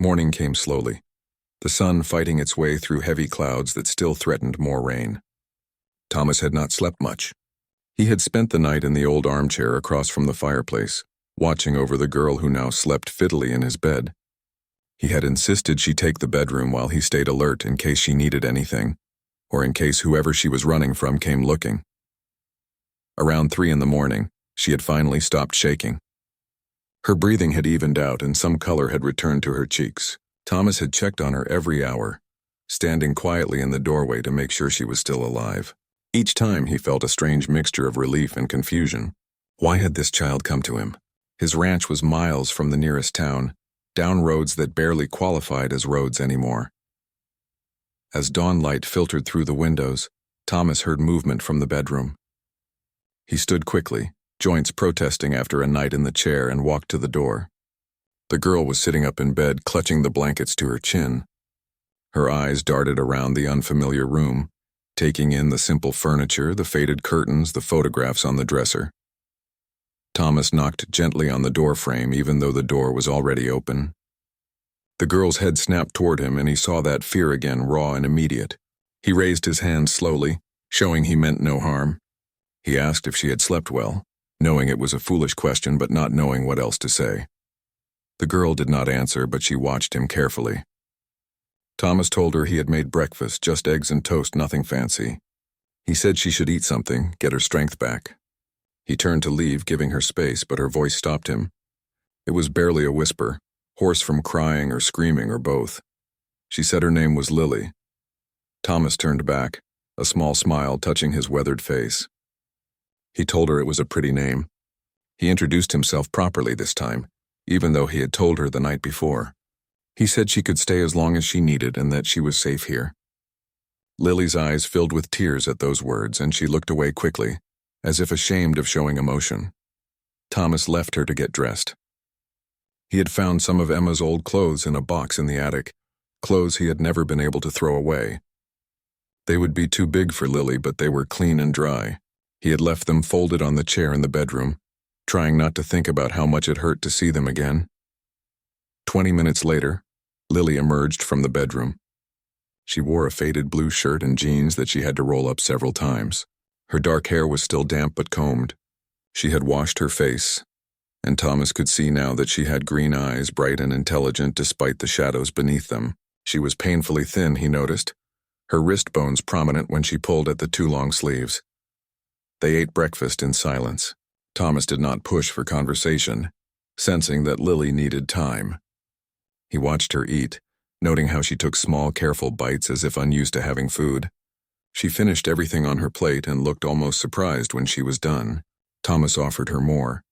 Morning came slowly, the sun fighting its way through heavy clouds that still threatened more rain. Thomas had not slept much. He had spent the night in the old armchair across from the fireplace, watching over the girl who now slept fittily in his bed. He had insisted she take the bedroom while he stayed alert in case she needed anything, or in case whoever she was running from came looking. Around 3 in the morning, she had finally stopped shaking. Her breathing had evened out and some color had returned to her cheeks. Thomas had checked on her every hour, standing quietly in the doorway to make sure she was still alive. Each time he felt a strange mixture of relief and confusion. Why had this child come to him? His ranch was miles from the nearest town, down roads that barely qualified as roads anymore. As dawn light filtered through the windows, Thomas heard movement from the bedroom. He stood quickly, joints protesting after a night in the chair, and walked to the door. The girl was sitting up in bed, clutching the blankets to her chin. Her eyes darted around the unfamiliar room, taking in the simple furniture, the faded curtains, the photographs on the dresser. Thomas knocked gently on the door frame, even though the door was already open. The girl's head snapped toward him, and he saw that fear again, raw and immediate. He raised his hand slowly, showing he meant no harm. He asked if she had slept well, knowing it was a foolish question but not knowing what else to say. The girl did not answer, but she watched him carefully. Thomas told her he had made breakfast, just eggs and toast, nothing fancy. He said she should eat something, get her strength back. He turned to leave, giving her space, but her voice stopped him. It was barely a whisper, hoarse from crying or screaming or both. She said her name was Lily. Thomas turned back, a small smile touching his weathered face. He told her it was a pretty name. He introduced himself properly this time, even though he had told her the night before. He said she could stay as long as she needed and that she was safe here. Lily's eyes filled with tears at those words, and she looked away quickly, as if ashamed of showing emotion. Thomas left her to get dressed. He had found some of Emma's old clothes in a box in the attic, clothes he had never been able to throw away. They would be too big for Lily, but they were clean and dry. He had left them folded on the chair in the bedroom, trying not to think about how much it hurt to see them again. 20 minutes later, Lily emerged from the bedroom. She wore a faded blue shirt and jeans that she had to roll up several times. Her dark hair was still damp but combed. She had washed her face, and Thomas could see now that she had green eyes, bright and intelligent despite the shadows beneath them. She was painfully thin, he noticed, her wrist bones prominent when she pulled at the 2 long sleeves. They ate breakfast in silence. Thomas did not push for conversation, sensing that Lily needed time. He watched her eat, noting how she took small, careful bites as if unused to having food. She finished everything on her plate and looked almost surprised when she was done. Thomas offered her more,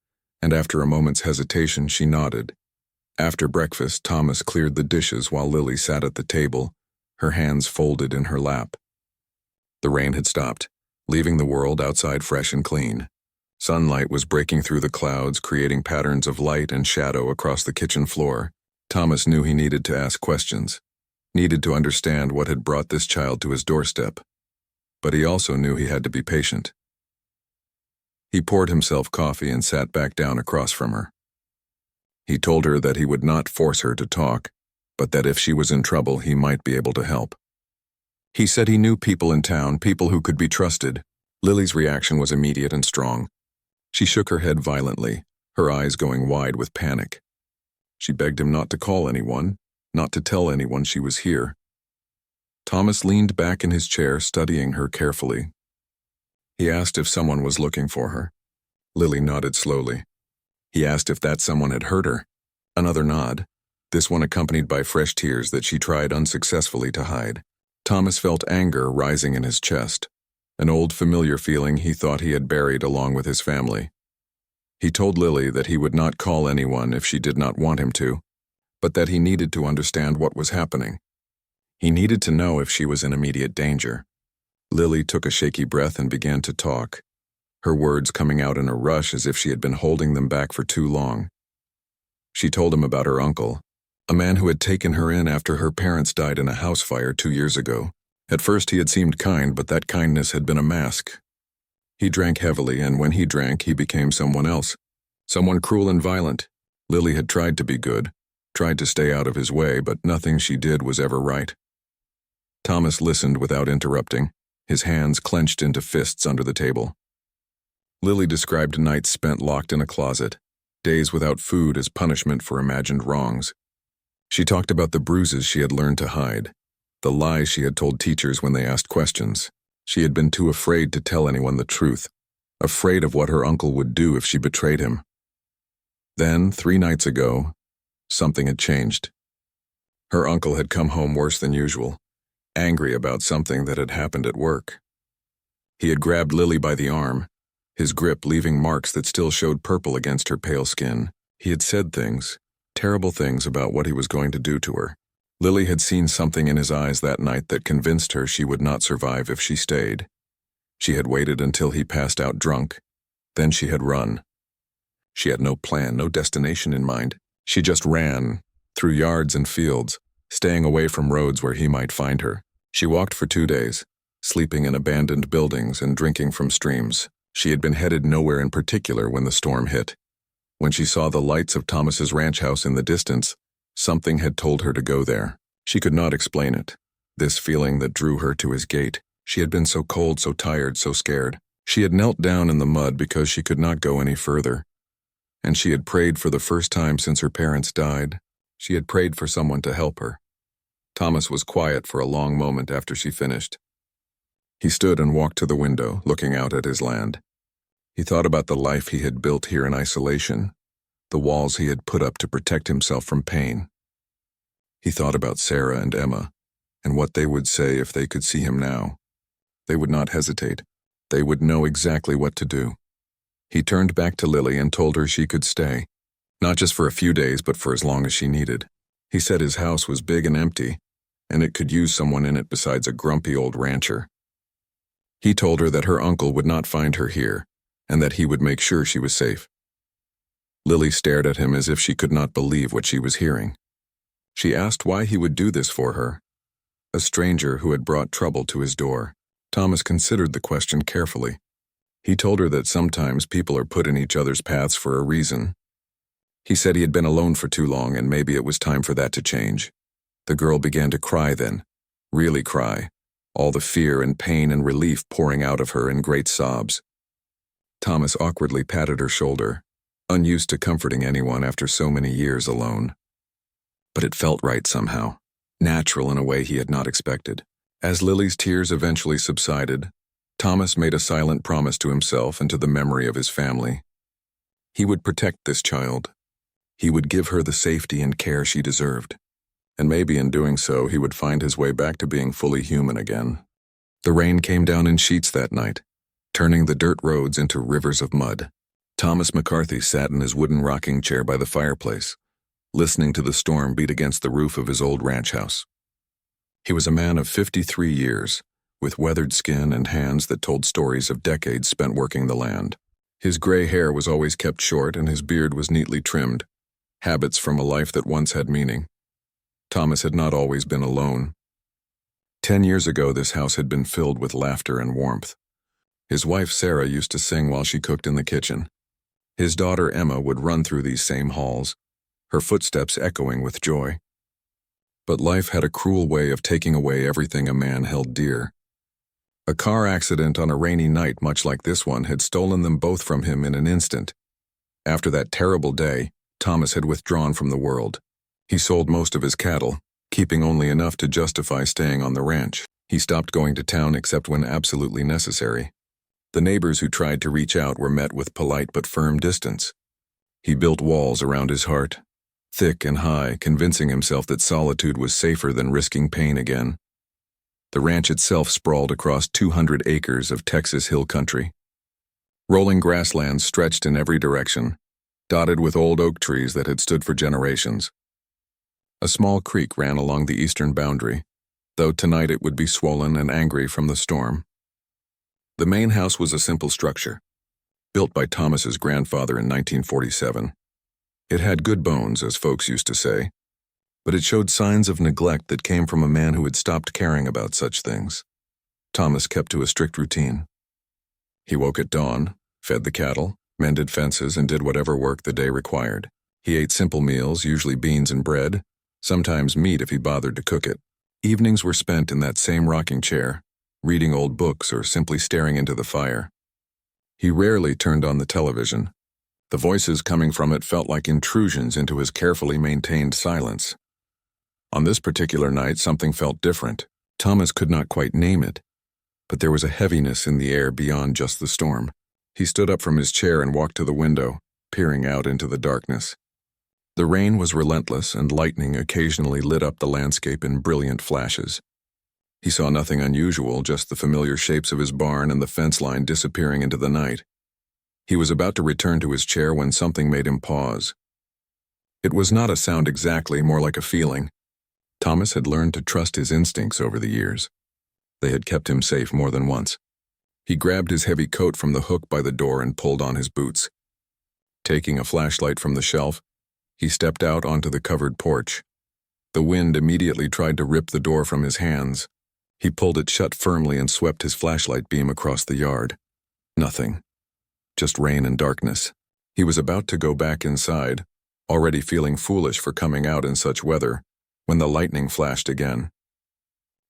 and after a moment's hesitation, she nodded. After breakfast, Thomas cleared the dishes while Lily sat at the table, her hands folded in her lap. The rain had stopped, leaving the world outside fresh and clean. Sunlight was breaking through the clouds, creating patterns of light and shadow across the kitchen floor. Thomas knew he needed to ask questions, needed to understand what had brought this child to his doorstep. But he also knew he had to be patient. He poured himself coffee and sat back down across from her. He told her that he would not force her to talk, but that if she was in trouble, he might be able to help. He said he knew people in town, people who could be trusted. Lily's reaction was immediate and strong. She shook her head violently, her eyes going wide with panic. She begged him not to call anyone, not to tell anyone she was here. Thomas leaned back in his chair, studying her carefully. He asked if someone was looking for her. Lily nodded slowly. He asked if that someone had hurt her. Another nod, this one accompanied by fresh tears that she tried unsuccessfully to hide. Thomas felt anger rising in his chest, an old familiar feeling he thought he had buried along with his family. He told Lily that he would not call anyone if she did not want him to, but that he needed to understand what was happening. He needed to know if she was in immediate danger. Lily took a shaky breath and began to talk, her words coming out in a rush as if she had been holding them back for too long. She told him about her uncle, a man who had taken her in after her parents died in a house fire 2 years ago. At first he had seemed kind, but that kindness had been a mask. He drank heavily, and when he drank, he became someone else, someone cruel and violent. Lily had tried to be good, tried to stay out of his way, but nothing she did was ever right. Thomas listened without interrupting, his hands clenched into fists under the table. Lily described nights spent locked in a closet, days without food as punishment for imagined wrongs. She talked about the bruises she had learned to hide, the lies she had told teachers when they asked questions. She had been too afraid to tell anyone the truth, afraid of what her uncle would do if she betrayed him. Then, 3 nights ago, something had changed. Her uncle had come home worse than usual, angry about something that had happened at work. He had grabbed Lily by the arm, his grip leaving marks that still showed purple against her pale skin. He had said things, terrible things about what he was going to do to her. Lily had seen something in his eyes that night that convinced her she would not survive if she stayed. She had waited until he passed out drunk. Then she had run. She had no plan, no destination in mind. She just ran, through yards and fields, staying away from roads where he might find her. She walked for 2 days, sleeping in abandoned buildings and drinking from streams. She had been headed nowhere in particular when the storm hit. When she saw the lights of Thomas's ranch house in the distance, something had told her to go there. She could not explain it, this feeling that drew her to his gate. She had been so cold, so tired, so scared. She had knelt down in the mud because she could not go any further. And she had prayed for the first time since her parents died. She had prayed for someone to help her. Thomas was quiet for a long moment after she finished. He stood and walked to the window, looking out at his land. He thought about the life he had built here in isolation, the walls he had put up to protect himself from pain. He thought about Sarah and Emma, and what they would say if they could see him now. They would not hesitate. They would know exactly what to do. He turned back to Lily and told her she could stay, not just for a few days, but for as long as she needed. He said his house was big and empty, and it could use someone in it besides a grumpy old rancher. He told her that her uncle would not find her here, and that he would make sure she was safe. Lily stared at him as if she could not believe what she was hearing. She asked why he would do this for her, a stranger who had brought trouble to his door. Thomas considered the question carefully. He told her that sometimes people are put in each other's paths for a reason. He said he had been alone for too long and maybe it was time for that to change. The girl began to cry then, really cry, all the fear and pain and relief pouring out of her in great sobs. Thomas awkwardly patted her shoulder, unused to comforting anyone after so many years alone. But it felt right somehow, natural in a way he had not expected. As Lily's tears eventually subsided, Thomas made a silent promise to himself and to the memory of his family. He would protect this child. He would give her the safety and care she deserved. And maybe in doing so, he would find his way back to being fully human again. The rain came down in sheets that night, turning the dirt roads into rivers of mud. Thomas McCarthy sat in his wooden rocking chair by the fireplace, listening to the storm beat against the roof of his old ranch house. He was a man of 53 years, with weathered skin and hands that told stories of decades spent working the land. His gray hair was always kept short and his beard was neatly trimmed, habits from a life that once had meaning. Thomas had not always been alone. 10 years ago, this house had been filled with laughter and warmth. His wife Sarah used to sing while she cooked in the kitchen. His daughter Emma would run through these same halls, her footsteps echoing with joy. But life had a cruel way of taking away everything a man held dear. A car accident on a rainy night much like this one had stolen them both from him in an instant. After that terrible day, Thomas had withdrawn from the world. He sold most of his cattle, keeping only enough to justify staying on the ranch. He stopped going to town except when absolutely necessary. The neighbors who tried to reach out were met with polite but firm distance. He built walls around his heart, thick and high, convincing himself that solitude was safer than risking pain again. The ranch itself sprawled across 200 acres of Texas hill country. Rolling grasslands stretched in every direction, dotted with old oak trees that had stood for generations. A small creek ran along the eastern boundary, though tonight it would be swollen and angry from the storm. The main house was a simple structure, built by Thomas's grandfather in 1947. It had good bones, as folks used to say, but it showed signs of neglect that came from a man who had stopped caring about such things. Thomas kept to a strict routine. He woke at dawn, fed the cattle, mended fences, and did whatever work the day required. He ate simple meals, usually beans and bread, sometimes meat if he bothered to cook it. Evenings were spent in that same rocking chair, reading old books or simply staring into the fire. He rarely turned on the television. The voices coming from it felt like intrusions into his carefully maintained silence. On this particular night, something felt different. Thomas could not quite name it, but there was a heaviness in the air beyond just the storm. He stood up from his chair and walked to the window, peering out into the darkness. The rain was relentless, and lightning occasionally lit up the landscape in brilliant flashes. He saw nothing unusual, just the familiar shapes of his barn and the fence line disappearing into the night. He was about to return to his chair when something made him pause. It was not a sound exactly, more like a feeling. Thomas had learned to trust his instincts over the years. They had kept him safe more than once. He grabbed his heavy coat from the hook by the door and pulled on his boots. Taking a flashlight from the shelf, he stepped out onto the covered porch. The wind immediately tried to rip the door from his hands. He pulled it shut firmly and swept his flashlight beam across the yard. Nothing. Just rain and darkness. He was about to go back inside, already feeling foolish for coming out in such weather, when the lightning flashed again.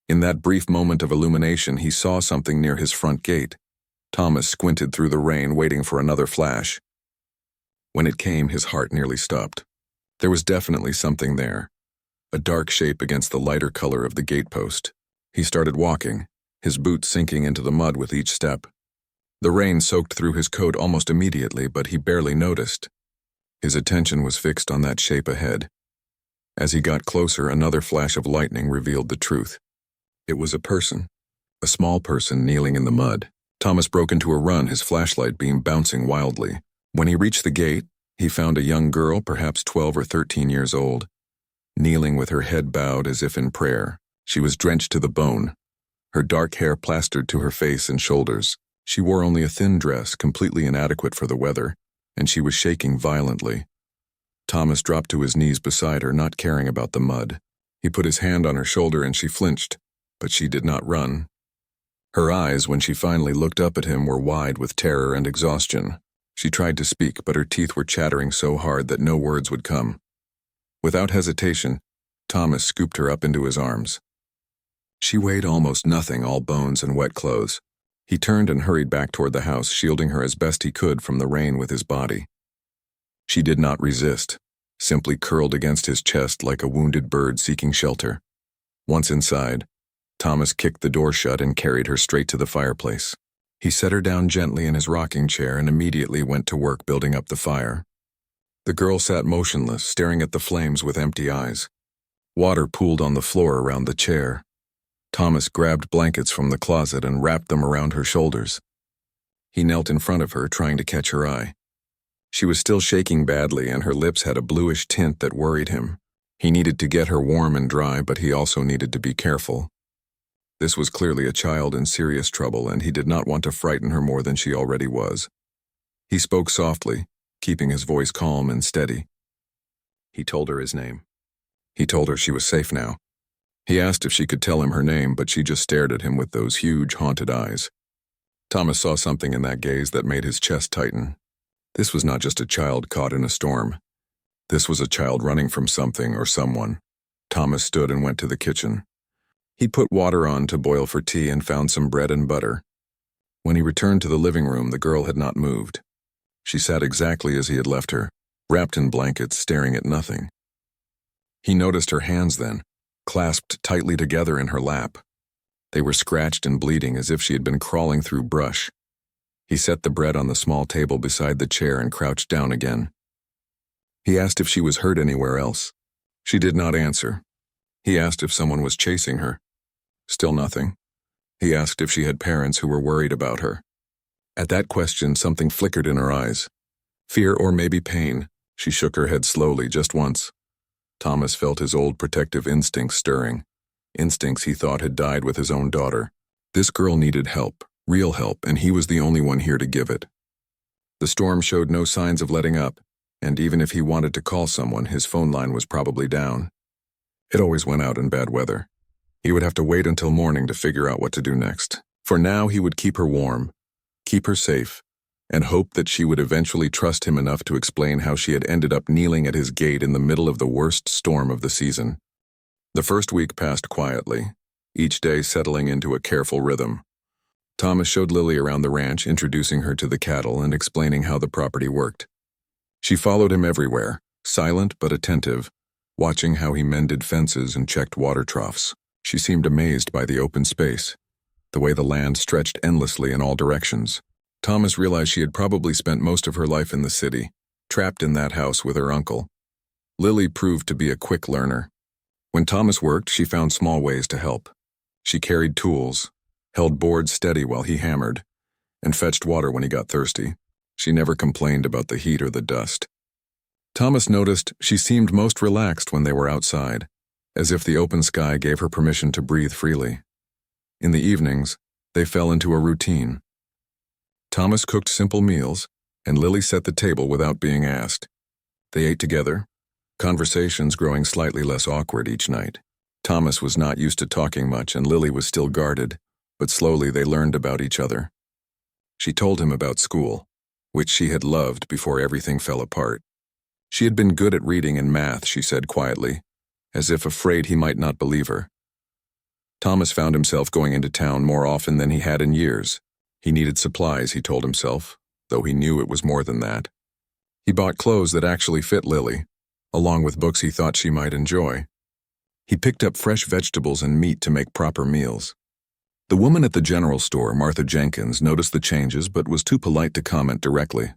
In that brief moment of illumination, he saw something near his front gate. Thomas squinted through the rain, waiting for another flash. When it came, his heart nearly stopped. There was definitely something there, a dark shape against the lighter color of the gatepost. He started walking, his boots sinking into the mud with each step. The rain soaked through his coat almost immediately, but he barely noticed. His attention was fixed on that shape ahead. As he got closer, another flash of lightning revealed the truth. It was a person, a small person kneeling in the mud. Thomas broke into a run, his flashlight beam bouncing wildly. When he reached the gate, he found a young girl, perhaps 12 or 13 years old, kneeling with her head bowed as if in prayer. She was drenched to the bone, her dark hair plastered to her face and shoulders. She wore only a thin dress, completely inadequate for the weather, and she was shaking violently. Thomas dropped to his knees beside her, not caring about the mud. He put his hand on her shoulder and she flinched, but she did not run. Her eyes, when she finally looked up at him, were wide with terror and exhaustion. She tried to speak, but her teeth were chattering so hard that no words would come. Without hesitation, Thomas scooped her up into his arms. She weighed almost nothing, all bones and wet clothes. He turned and hurried back toward the house, shielding her as best he could from the rain with his body. She did not resist, simply curled against his chest like a wounded bird seeking shelter. Once inside, Thomas kicked the door shut and carried her straight to the fireplace. He set her down gently in his rocking chair and immediately went to work building up the fire. The girl sat motionless, staring at the flames with empty eyes. Water pooled on the floor around the chair. Thomas grabbed blankets from the closet and wrapped them around her shoulders. He knelt in front of her, trying to catch her eye. She was still shaking badly, and her lips had a bluish tint that worried him. He needed to get her warm and dry, but he also needed to be careful. This was clearly a child in serious trouble, and he did not want to frighten her more than she already was. He spoke softly, keeping his voice calm and steady. He told her his name. He told her she was safe now. He asked if she could tell him her name, but she just stared at him with those huge, haunted eyes. Thomas saw something in that gaze that made his chest tighten. This was not just a child caught in a storm. This was a child running from something or someone. Thomas stood and went to the kitchen. He put water on to boil for tea and found some bread and butter. When he returned to the living room, the girl had not moved. She sat exactly as he had left her, wrapped in blankets, staring at nothing. He noticed her hands then, clasped tightly together in her lap. They were scratched and bleeding as if she had been crawling through brush. He set the bread on the small table beside the chair and crouched down again. He asked if she was hurt anywhere else. She did not answer. He asked if someone was chasing her. Still nothing. He asked if she had parents who were worried about her. At that question, something flickered in her eyes. Fear or maybe pain. She shook her head slowly, just once. Thomas felt his old protective instincts stirring. Instincts he thought had died with his own daughter. This girl needed help, real help, and he was the only one here to give it. The storm showed no signs of letting up, and even if he wanted to call someone, his phone line was probably down. It always went out in bad weather. He would have to wait until morning to figure out what to do next. For now, he would keep her warm, keep her safe, and hoped that she would eventually trust him enough to explain how she had ended up kneeling at his gate in the middle of the worst storm of the season. The first week passed quietly, each day settling into a careful rhythm. Thomas showed Lily around the ranch, introducing her to the cattle and explaining how the property worked. She followed him everywhere, silent but attentive, watching how he mended fences and checked water troughs. She seemed amazed by the open space, the way the land stretched endlessly in all directions. Thomas realized she had probably spent most of her life in the city, trapped in that house with her uncle. Lily proved to be a quick learner. When Thomas worked, she found small ways to help. She carried tools, held boards steady while he hammered, and fetched water when he got thirsty. She never complained about the heat or the dust. Thomas noticed she seemed most relaxed when they were outside, as if the open sky gave her permission to breathe freely. In the evenings, they fell into a routine. Thomas cooked simple meals, and Lily set the table without being asked. They ate together, conversations growing slightly less awkward each night. Thomas was not used to talking much, and Lily was still guarded, but slowly they learned about each other. She told him about school, which she had loved before everything fell apart. She had been good at reading and math, she said quietly, as if afraid he might not believe her. Thomas found himself going into town more often than he had in years. He needed supplies, he told himself, though he knew it was more than that. He bought clothes that actually fit Lily, along with books he thought she might enjoy. He picked up fresh vegetables and meat to make proper meals. The woman at the general store, Martha Jenkins, noticed the changes but was too polite to comment directly.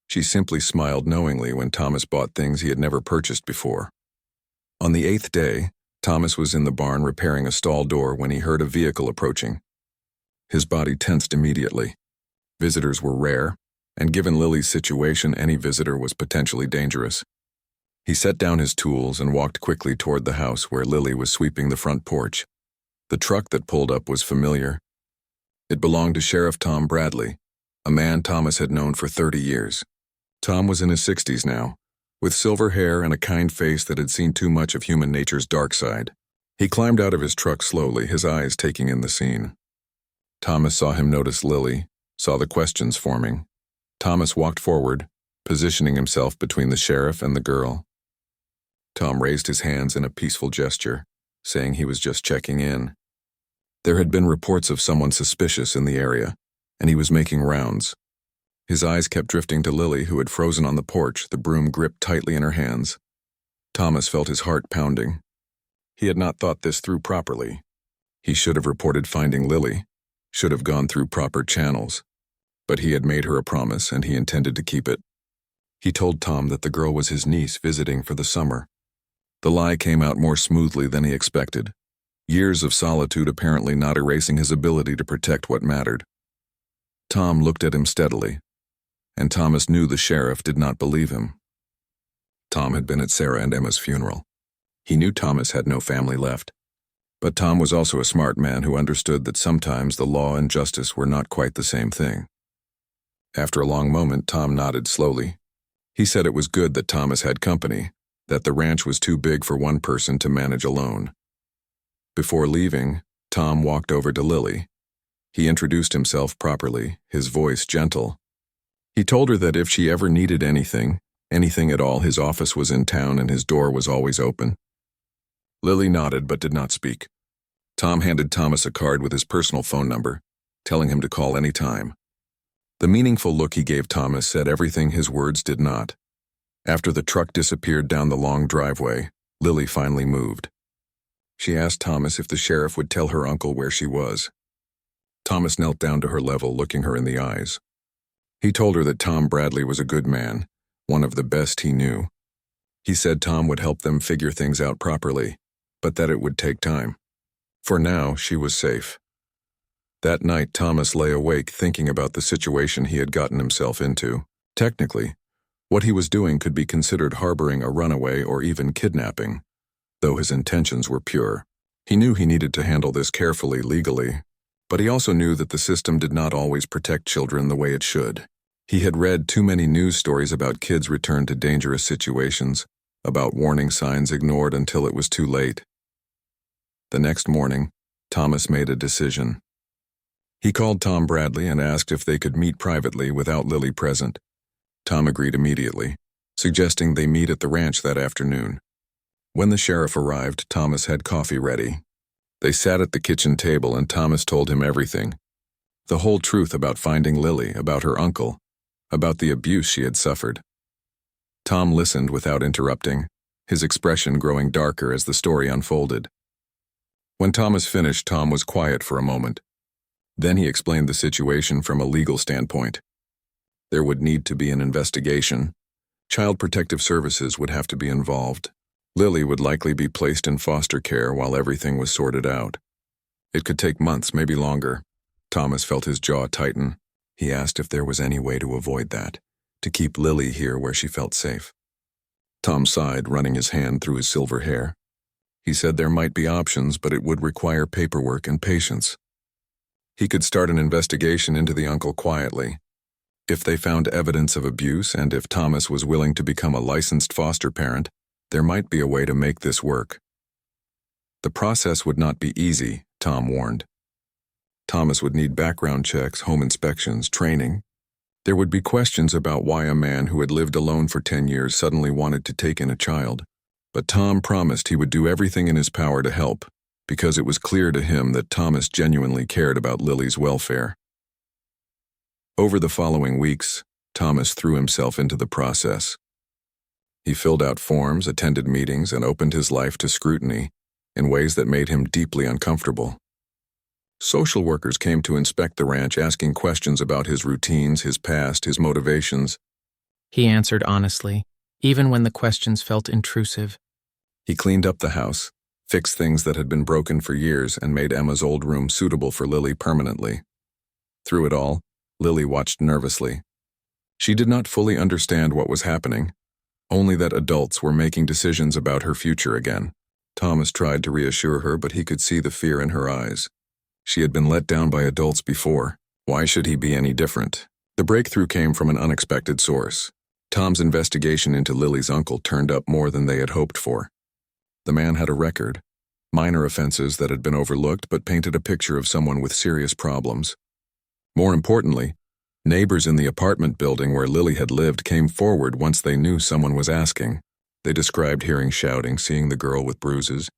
She simply smiled knowingly when Thomas bought things he had never purchased before. On the 8th day, Thomas was in the barn repairing a stall door when he heard a vehicle approaching. His body tensed immediately. Visitors were rare, and given Lily's situation, any visitor was potentially dangerous. He set down his tools and walked quickly toward the house where Lily was sweeping the front porch. The truck that pulled up was familiar. It belonged to Sheriff Tom Bradley, a man Thomas had known for 30 years. Tom was in his 60s now, with silver hair and a kind face that had seen too much of human nature's dark side. He climbed out of his truck slowly, his eyes taking in the scene. Thomas saw him notice Lily, saw the questions forming. Thomas walked forward, positioning himself between the sheriff and the girl. Tom raised his hands in a peaceful gesture, saying he was just checking in. There had been reports of someone suspicious in the area, and he was making rounds. His eyes kept drifting to Lily, who had frozen on the porch, the broom gripped tightly in her hands. Thomas felt his heart pounding. He had not thought this through properly. He should have reported finding Lily, should have gone through proper channels. But he had made her a promise, and he intended to keep it. He told Tom that the girl was his niece visiting for the summer. The lie came out more smoothly than he expected, years of solitude apparently not erasing his ability to protect what mattered. Tom looked at him steadily, and Thomas knew the sheriff did not believe him. Tom had been at Sarah and Emma's funeral. He knew Thomas had no family left. But Tom was also a smart man who understood that sometimes the law and justice were not quite the same thing. After a long moment, Tom nodded slowly. He said it was good that Thomas had company, that the ranch was too big for one person to manage alone. Before leaving, Tom walked over to Lily. He introduced himself properly, his voice gentle. He told her that if she ever needed anything at all, his office was in town and his door was always open. Lily nodded but did not speak. Tom handed Thomas a card with his personal phone number, telling him to call any time. The meaningful look he gave Thomas said everything his words did not. After the truck disappeared down the long driveway, Lily finally moved. She asked Thomas if the sheriff would tell her uncle where she was. Thomas knelt down to her level, looking her in the eyes. He told her that Tom Bradley was a good man, one of the best he knew. He said Tom would help them figure things out properly, but that it would take time. For now, she was safe. That night, Thomas lay awake thinking about the situation he had gotten himself into. Technically, what he was doing could be considered harboring a runaway or even kidnapping, though his intentions were pure. He knew he needed to handle this carefully legally, but he also knew that the system did not always protect children the way it should. He had read too many news stories about kids returned to dangerous situations, about warning signs ignored until it was too late. The next morning, Thomas made a decision. He called Tom Bradley and asked if they could meet privately without Lily present. Tom agreed immediately, suggesting they meet at the ranch that afternoon. When the sheriff arrived, Thomas had coffee ready. They sat at the kitchen table and Thomas told him everything. The whole truth about finding Lily, about her uncle, about the abuse she had suffered. Tom listened without interrupting, his expression growing darker as the story unfolded. When Thomas finished, Tom was quiet for a moment. Then he explained the situation from a legal standpoint. There would need to be an investigation. Child Protective Services would have to be involved. Lily would likely be placed in foster care while everything was sorted out. It could take months, maybe longer. Thomas felt his jaw tighten. He asked if there was any way to avoid that, to keep Lily here where she felt safe. Tom sighed, running his hand through his silver hair. He said there might be options, but it would require paperwork and patience. He could start an investigation into the uncle quietly. If they found evidence of abuse and if Thomas was willing to become a licensed foster parent, there might be a way to make this work. The process would not be easy, Tom warned. Thomas would need background checks, home inspections, training. There would be questions about why a man who had lived alone for 10 years suddenly wanted to take in a child. But Tom promised he would do everything in his power to help, because it was clear to him that Thomas genuinely cared about Lily's welfare. Over the following weeks, Thomas threw himself into the process. He filled out forms, attended meetings, and opened his life to scrutiny in ways that made him deeply uncomfortable. Social workers came to inspect the ranch, asking questions about his routines, his past, his motivations. He answered honestly, even when the questions felt intrusive. He cleaned up the house, fixed things that had been broken for years, and made Emma's old room suitable for Lily permanently. Through it all, Lily watched nervously. She did not fully understand what was happening, only that adults were making decisions about her future again. Thomas tried to reassure her, but he could see the fear in her eyes. She had been let down by adults before. Why should he be any different? The breakthrough came from an unexpected source. Tom's investigation into Lily's uncle turned up more than they had hoped for. The man had a record, minor offenses that had been overlooked but painted a picture of someone with serious problems. More importantly, neighbors in the apartment building where Lily had lived came forward once they knew someone was asking. They described hearing shouting, seeing the girl with bruises,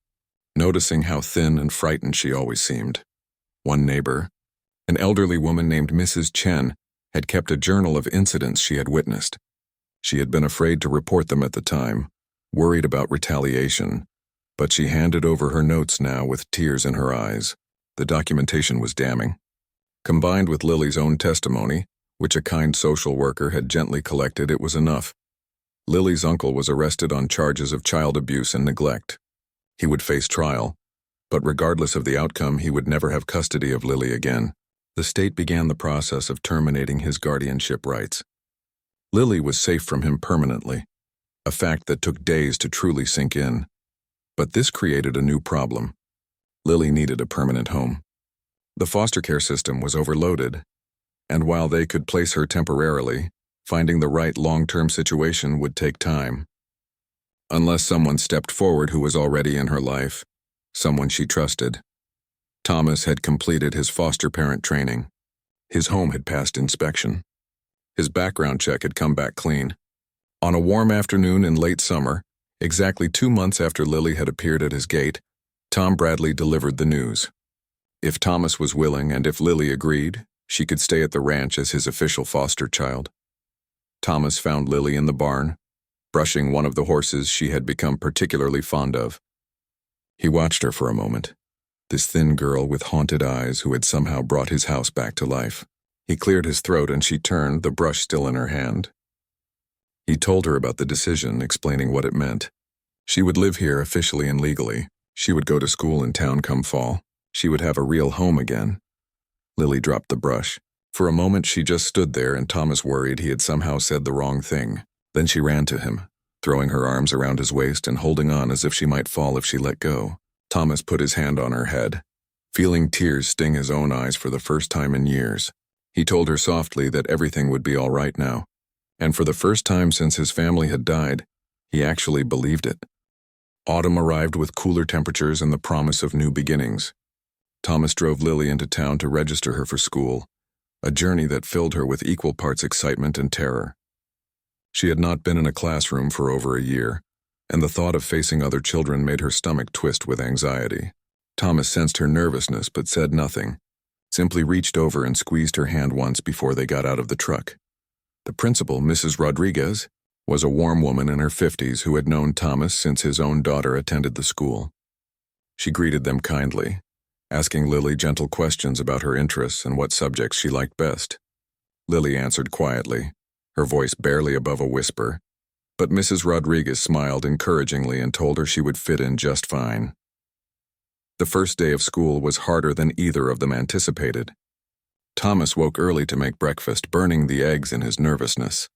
noticing how thin and frightened she always seemed. One neighbor, an elderly woman named Mrs. Chen, had kept a journal of incidents she had witnessed. She had been afraid to report them at the time, worried about retaliation, but she handed over her notes now with tears in her eyes. The documentation was damning. Combined with Lily's own testimony, which a kind social worker had gently collected, it was enough. Lily's uncle was arrested on charges of child abuse and neglect. He would face trial, but regardless of the outcome, he would never have custody of Lily again. The state began the process of terminating his guardianship rights. Lily was safe from him permanently, a fact that took days to truly sink in. But this created a new problem. Lily needed a permanent home. The foster care system was overloaded, and while they could place her temporarily, finding the right long-term situation would take time. Unless someone stepped forward who was already in her life, someone she trusted. Thomas had completed his foster parent training. His home had passed inspection. His background check had come back clean. On a warm afternoon in late summer, exactly 2 months after Lily had appeared at his gate, Tom Bradley delivered the news. If Thomas was willing and if Lily agreed, she could stay at the ranch as his official foster child. Thomas found Lily in the barn, brushing one of the horses she had become particularly fond of. He watched her for a moment, this thin girl with haunted eyes who had somehow brought his house back to life. He cleared his throat and she turned, the brush still in her hand. He told her about the decision, explaining what it meant. She would live here officially and legally. She would go to school in town come fall. She would have a real home again. Lily dropped the brush. For a moment she just stood there and Thomas worried he had somehow said the wrong thing. Then she ran to him, throwing her arms around his waist and holding on as if she might fall if she let go. Thomas put his hand on her head, feeling tears sting his own eyes for the first time in years. He told her softly that everything would be all right now, and for the first time since his family had died, he actually believed it. Autumn arrived with cooler temperatures and the promise of new beginnings. Thomas drove Lily into town to register her for school, a journey that filled her with equal parts excitement and terror. She had not been in a classroom for over a year, and the thought of facing other children made her stomach twist with anxiety. Thomas sensed her nervousness but said nothing, simply reached over and squeezed her hand once before they got out of the truck. The principal, Mrs. Rodriguez, was a warm woman in her 50s who had known Thomas since his own daughter attended the school. She greeted them kindly, asking Lily gentle questions about her interests and what subjects she liked best. Lily answered quietly, her voice barely above a whisper, but Mrs. Rodriguez smiled encouragingly and told her she would fit in just fine. The first day of school was harder than either of them anticipated. Thomas woke early to make breakfast, burning the eggs in his nervousness.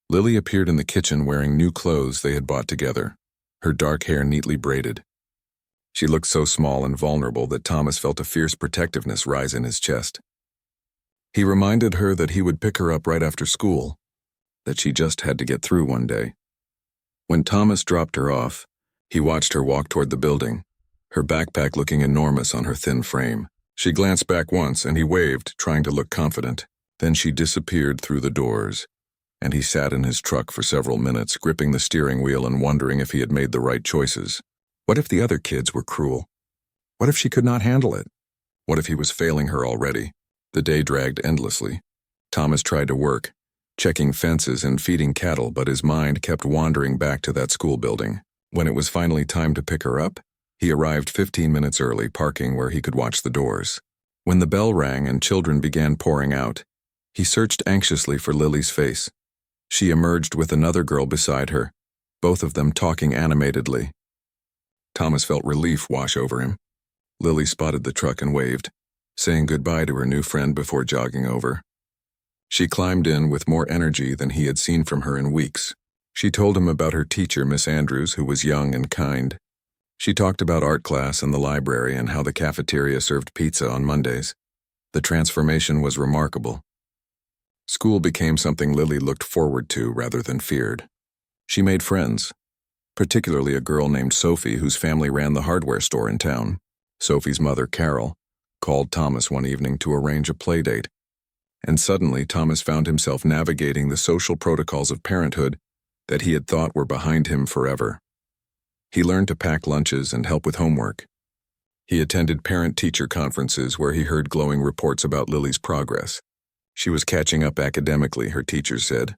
Lily appeared in the kitchen wearing new clothes they had bought together, her dark hair neatly braided. She looked so small and vulnerable that Thomas felt a fierce protectiveness rise in his chest. He reminded her that he would pick her up right after school, that she just had to get through one day. When Thomas dropped her off, he watched her walk toward the building, her backpack looking enormous on her thin frame. She glanced back once and he waved, trying to look confident. Then she disappeared through the doors, and he sat in his truck for several minutes, gripping the steering wheel and wondering if he had made the right choices. What if the other kids were cruel? What if she could not handle it? What if he was failing her already? The day dragged endlessly. Thomas tried to work, checking fences and feeding cattle, but his mind kept wandering back to that school building. When it was finally time to pick her up, he arrived 15 minutes early, parking where he could watch the doors. When the bell rang and children began pouring out, he searched anxiously for Lily's face. She emerged with another girl beside her, both of them talking animatedly. Thomas felt relief wash over him. Lily spotted the truck and waved, saying goodbye to her new friend before jogging over. She climbed in with more energy than he had seen from her in weeks. She told him about her teacher, Miss Andrews, who was young and kind. She talked about art class and the library and how the cafeteria served pizza on Mondays. The transformation was remarkable. School became something Lily looked forward to rather than feared. She made friends, particularly a girl named Sophie whose family ran the hardware store in town. Sophie's mother, Carol, called Thomas one evening to arrange a play date, and suddenly Thomas found himself navigating the social protocols of parenthood that he had thought were behind him forever. He learned to pack lunches and help with homework. He attended parent-teacher conferences where he heard glowing reports about Lily's progress. She was catching up academically, her teachers said,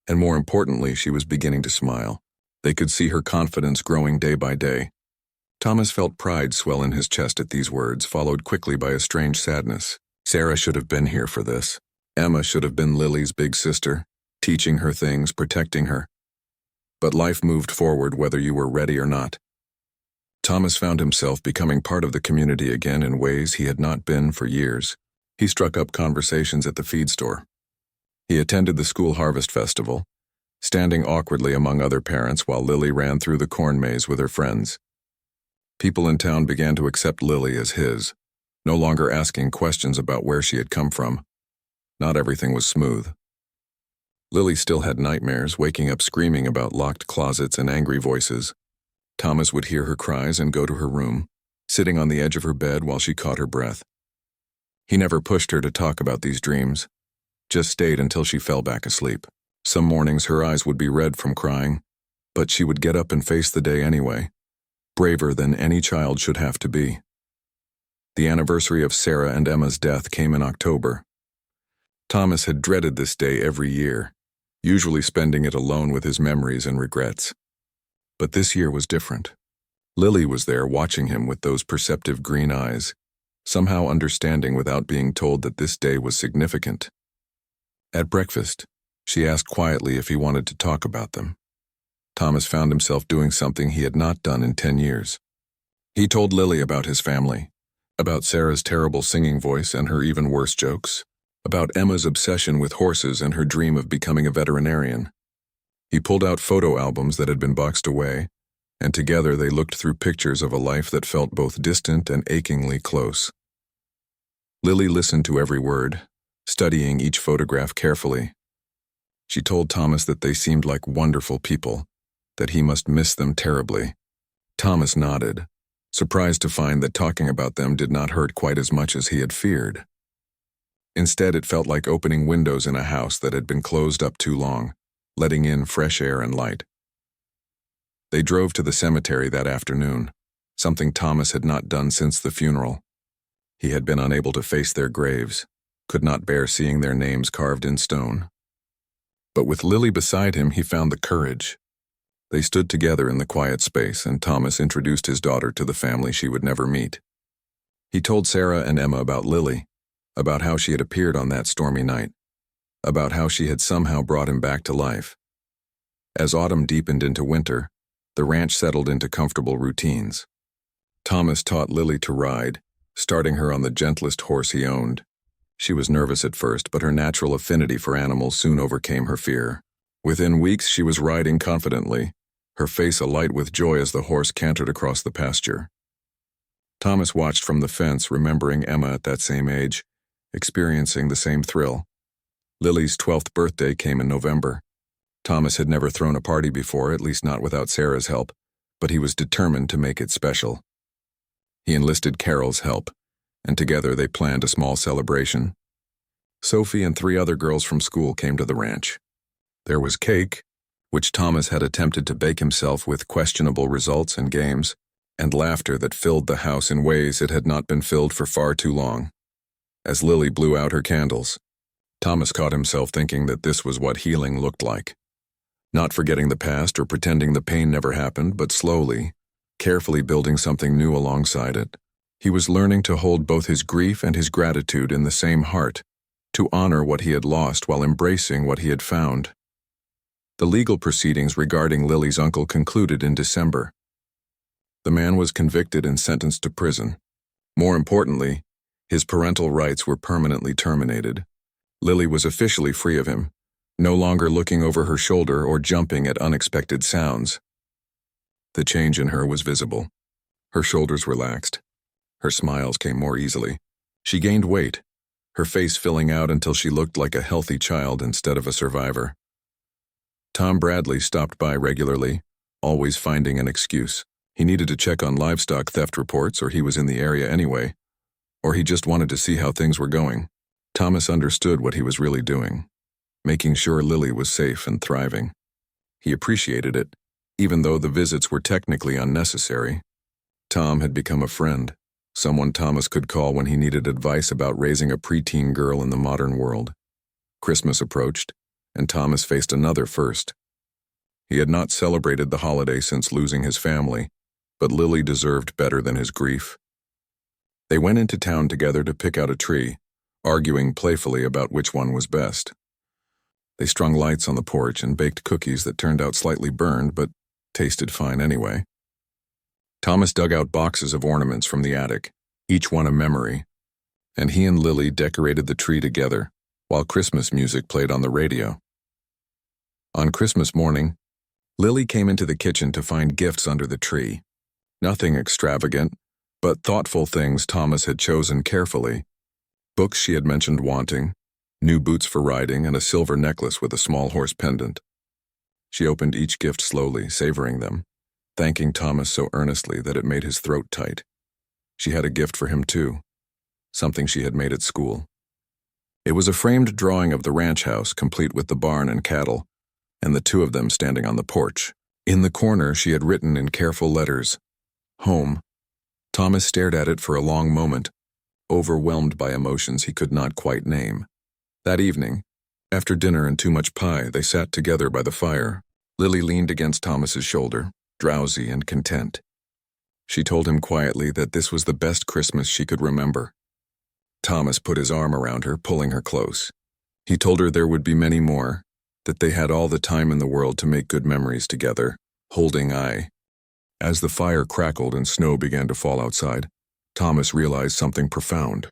and more importantly, she was beginning to smile. They could see her confidence growing day by day. Thomas felt pride swell in his chest at these words, followed quickly by a strange sadness. Sarah should have been here for this. Emma should have been Lily's big sister, teaching her things, protecting her. But life moved forward whether you were ready or not. Thomas found himself becoming part of the community again in ways he had not been for years. He struck up conversations at the feed store. He attended the school harvest festival, standing awkwardly among other parents while Lily ran through the corn maze with her friends. People in town began to accept Lily as his, no longer asking questions about where she had come from. Not everything was smooth. Lily still had nightmares, waking up screaming about locked closets and angry voices. Thomas would hear her cries and go to her room, sitting on the edge of her bed while she caught her breath. He never pushed her to talk about these dreams, just stayed until she fell back asleep. Some mornings her eyes would be red from crying, but she would get up and face the day anyway, braver than any child should have to be. The anniversary of Sarah and Emma's death came in October. Thomas had dreaded this day every year, usually spending it alone with his memories and regrets. But this year was different. Lily was there watching him with those perceptive green eyes, somehow understanding without being told that this day was significant. At breakfast, she asked quietly if he wanted to talk about them. Thomas found himself doing something he had not done in 10 years. He told Lily about his family, about Sarah's terrible singing voice and her even worse jokes, about Emma's obsession with horses and her dream of becoming a veterinarian. He pulled out photo albums that had been boxed away, and together they looked through pictures of a life that felt both distant and achingly close. Lily listened to every word, studying each photograph carefully. She told Thomas that they seemed like wonderful people, that he must miss them terribly. Thomas nodded, surprised to find that talking about them did not hurt quite as much as he had feared. Instead, it felt like opening windows in a house that had been closed up too long, letting in fresh air and light. They drove to the cemetery that afternoon, something Thomas had not done since the funeral. He had been unable to face their graves, could not bear seeing their names carved in stone. But with Lily beside him, he found the courage. They stood together in the quiet space, and Thomas introduced his daughter to the family she would never meet. He told Sarah and Emma about Lily, about how she had appeared on that stormy night, about how she had somehow brought him back to life. As autumn deepened into winter, the ranch settled into comfortable routines. Thomas taught Lily to ride, starting her on the gentlest horse he owned. She was nervous at first, but her natural affinity for animals soon overcame her fear. Within weeks, she was riding confidently, her face alight with joy as the horse cantered across the pasture. Thomas watched from the fence, remembering Emma at that same age, experiencing the same thrill. Lily's 12th birthday came in November. Thomas had never thrown a party before, at least not without Sarah's help, but he was determined to make it special. He enlisted Carol's help, and together they planned a small celebration. Sophie and 3 other girls from school came to the ranch. There was cake, which Thomas had attempted to bake himself with questionable results and games, and laughter that filled the house in ways it had not been filled for far too long. As Lily blew out her candles, Thomas caught himself thinking that this was what healing looked like. Not forgetting the past or pretending the pain never happened, but slowly, carefully building something new alongside it. He was learning to hold both his grief and his gratitude in the same heart, to honor what he had lost while embracing what he had found. The legal proceedings regarding Lily's uncle concluded in December. The man was convicted and sentenced to prison. More importantly, his parental rights were permanently terminated. Lily was officially free of him, no longer looking over her shoulder or jumping at unexpected sounds. The change in her was visible. Her shoulders relaxed. Her smiles came more easily. She gained weight, her face filling out until she looked like a healthy child instead of a survivor. Tom Bradley stopped by regularly, always finding an excuse. He needed to check on livestock theft reports, or he was in the area anyway, or he just wanted to see how things were going. Thomas understood what he was really doing, making sure Lily was safe and thriving. He appreciated it, even though the visits were technically unnecessary. Tom had become a friend, someone Thomas could call when he needed advice about raising a preteen girl in the modern world. Christmas approached, and Thomas faced another first. He had not celebrated the holiday since losing his family, but Lily deserved better than his grief. They went into town together to pick out a tree, arguing playfully about which one was best. They strung lights on the porch and baked cookies that turned out slightly burned but tasted fine anyway. Thomas dug out boxes of ornaments from the attic, each one a memory, and he and Lily decorated the tree together while Christmas music played on the radio. On Christmas morning, Lily came into the kitchen to find gifts under the tree. Nothing extravagant, but thoughtful things Thomas had chosen carefully. Books she had mentioned wanting, new boots for riding, and a silver necklace with a small horse pendant. She opened each gift slowly, savoring them, thanking Thomas so earnestly that it made his throat tight. She had a gift for him too, something she had made at school. It was a framed drawing of the ranch house, complete with the barn and cattle, and the 2 of them standing on the porch. In the corner, she had written in careful letters, "Home." Thomas stared at it for a long moment, overwhelmed by emotions he could not quite name. That evening, after dinner and too much pie, they sat together by the fire. Lily leaned against Thomas's shoulder, drowsy and content. She told him quietly that this was the best Christmas she could remember. Thomas put his arm around her, pulling her close. He told her there would be many more, that they had all the time in the world to make good memories together, holding eye. As the fire crackled and snow began to fall outside, Thomas realized something profound.